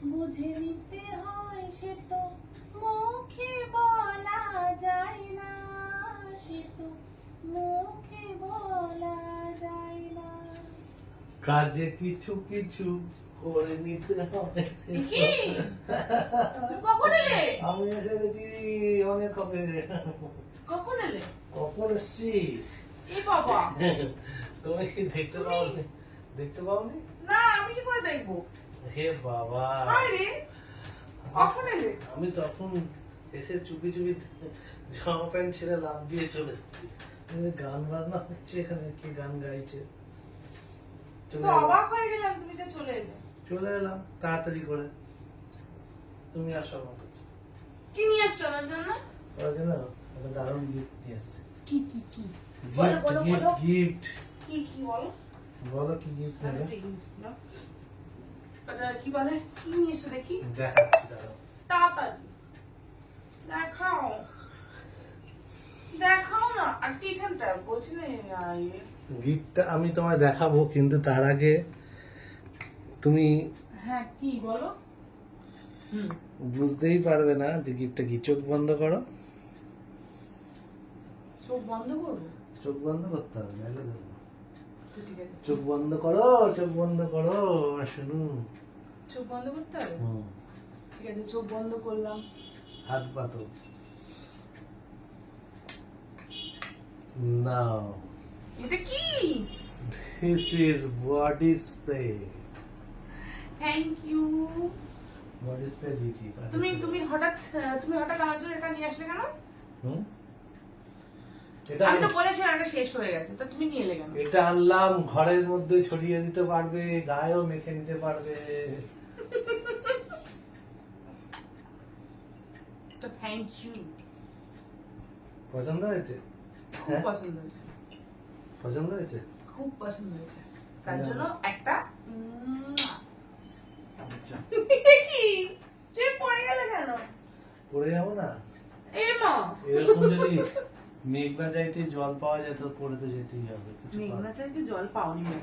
বুঝে নিতে হয় সে তো মুখে বলা যায় না, সে তো মুখে বলা যায় না। কাজে কিছু কিছু করে নিতে হবে। কি? তুমি কখন এলে? আমি এসে গেছি অনেক কবে। কখন এলে? কখন এসছি? এ বাবা, তুমি কি দেখতে পাওনি? দেখতে পাওনি? না আমি কি করে দেখবো? হে বাবা, আরে কখন এলে? আমি তখন এসে চুপি চুপি জামা প্যান্ট ছেড়ে লাফ দিয়ে চলে যাচ্ছি। গান বাজনা হচ্ছে এখানে, কি গান গাইছে। তো অবাক হয়ে গেলাম তুমি যে চলে এলে। চলে এলাম তাড়াতাড়ি করে। তুমি আসো আমার কাছে। কি নিয়ে এসছো আমার জন্য? ওর জন্য একটা দারুণ গিফট নিয়ে এসেছি। কি কি কি? বলো বলো বলো। গিফট কি কি বলো? বলো কি গিফট নেবে? এটা কি বলে? কি নিয়ে এসছো দেখি? দেখাচ্ছি দাঁড়াও। তাড়াতাড়ি দেখাও, দেখাও না। আর কি এখানটা বলছি না গিফটটা আমি তোমায় দেখাবো, কিন্তু তার আগে তুমি হ্যাঁ কি বলো? বুঝতেই পারবে না যে গিফটটা কি। চোখ বন্ধ করো। চোখ বন্ধ করবো? চোখ বন্ধ করতে হবে, নাহলে দেবো না। তো ঠিক আছে, চোখ বন্ধ করো, চোখ বন্ধ করো, শুনু। চোখ বন্ধ করতে হবে। হুম, ঠিক আছে, চোখ বন্ধ করলাম। হাত পাতো। নাও, এটা কি? This is body spray. Thank you. Body spray দিয়েছি। তুমি হঠাৎ আমার জন্য এটা নিয়ে আসলে কেন? হুম, এটা আমি তো বলেছিলাম এটা শেষ হয়ে গেছে, তো তুমি নিয়ে এলে কেন? এটা আনলাম, ঘরের মধ্যে ছড়িয়ে দিতে পারবে, গায়েও মেখে নিতে পারবে। তো থ্যাংক ইউ। পছন্দ হয়েছে? খুব পছন্দ হয়েছে, পছন্দ হয়েছে? খুব পছন্দ হয়েছে। তার জন্য একটা আচ্ছা, কি তুই পড়ে গেলে কেন? পড়ে যাবো না। এ মা, এরকম যদি মেঘনা চাইতে জল পাওয়া যায় তো পড়ে তো যেতেই হবে। কিছু মেঘনা চাইতে জল পাওনি না,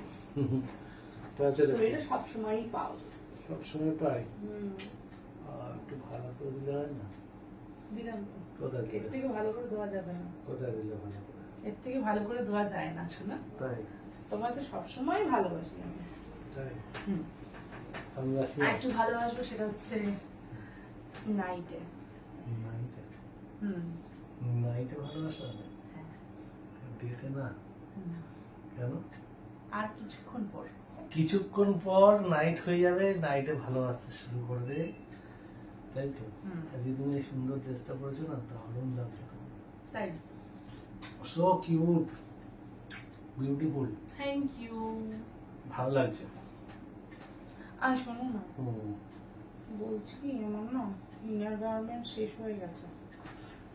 তাছাড়া তুমি এটা সবসময়ই পাও। সবসময় পাই। আর একটু ভালো করে দিলে হয় না? দিলাম তো। কোথায় এর দিলে? থেকে ভালো করে দেওয়া যাবে না, কোথায় দিলে ভালো করে? এর থেকে ভালো করে দেওয়া যায় না শোনা। তাই? তোমাকে সবসময় ভালোবাসি আমি। তাই? হুম। আমি আসি আর একটু ভালোবাসবো, সেটা হচ্ছে নাইটে। নাইটে। হুম। নাইটে ভালোবাসা হবে? হ্যাঁ। বিয়েতে না? হুম। কেন? আর কিছুক্ষণ পর। কিছুক্ষণ পর নাইট হয়ে যাবে, নাইটে ভালোবাসতে শুরু করবে, তাই তো? হুম। আজকে তুমি এই সুন্দর ড্রেসটা পরেছো না, দারুণ লাগছে তোমার। তাই? So cute, beautiful. Thank you. ভালো লাগছে। আর শোনো না, হুম। বলছি কি, আমার না ইনার গার্মেন্ট শেষ হয়ে গেছে,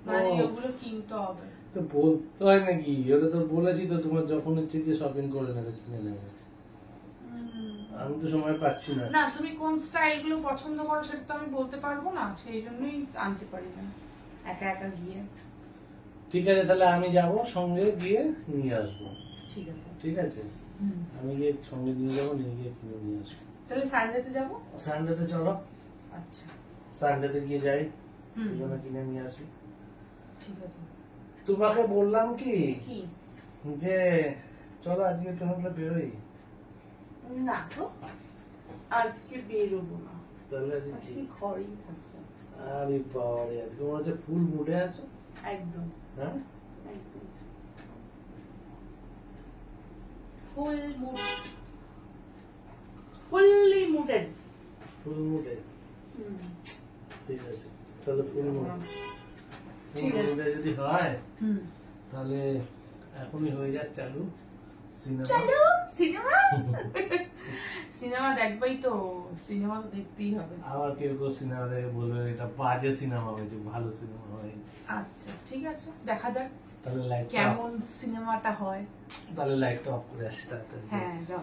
মানে ও। ওগুলো কিনতে হবে। তো বলতে হয় নাকি? ওটা তো বলেছি তো, তোমার যখন ইচ্ছে গিয়ে শপিং করে নেবে, কিনে নেবে। আমি তো সময় পাচ্ছি না। না, তুমি কোন স্টাইল গুলো পছন্দ করো সেটা তো আমি বলতে পারবো না, সেই জন্যই আনতে পারি না একা একা গিয়ে। ঠিক আছে, তাহলে আমি যাব, সঙ্গে গিয়ে নিয়ে আসবো। ঠিক আছে। ঠিক আছে, হুম। আমি গিয়ে সঙ্গে নিয়ে যাবো, নিয়ে গিয়ে কিনে নিয়ে আসবো। তাহলে সানডেতে যাবো। সানডেতে চলো, আচ্ছা। সানডেতে গিয়ে যাই, হুম। দুজনে কিনে নিয়ে আসি। ঠিক আছে। তোমাকে বললাম কি কি? যে চলো আজকে তাহলে বেরোই। না তো, আজকে বেরোবো না, তাহলে আজকে আজকে কি? ঘরেই থাকবো। আরে বাবারে, আজকে মনে হচ্ছে ফুল মুডে আছো। একদম হ্যাঁ, একদম ফুল মুড, ফুললি মুডেড। ফুল মুডে। ঠিক আছে, তাহলে ফুল মুড, ঠিক ফুল আছে। মুডে যদি হয় হুম। তাহলে এখনই হয়ে যাক চালু সিনেমা। চলো সিনেমা। সিনেমা দেখবাই তো, সিনেমা তো দেখতেই হবে। আবার কেউ কেউ সিনেমা দেখে বলবে এটা বাজে সিনেমা হয়েছে, ভালো সিনেমা হয়। আচ্ছা ঠিক আছে, দেখা যাক তাহলে লাইটটা, কেমন সিনেমাটা হয়। তাহলে লাইটটা অফ করে আসি তাড়াতাড়ি। হ্যাঁ যাও।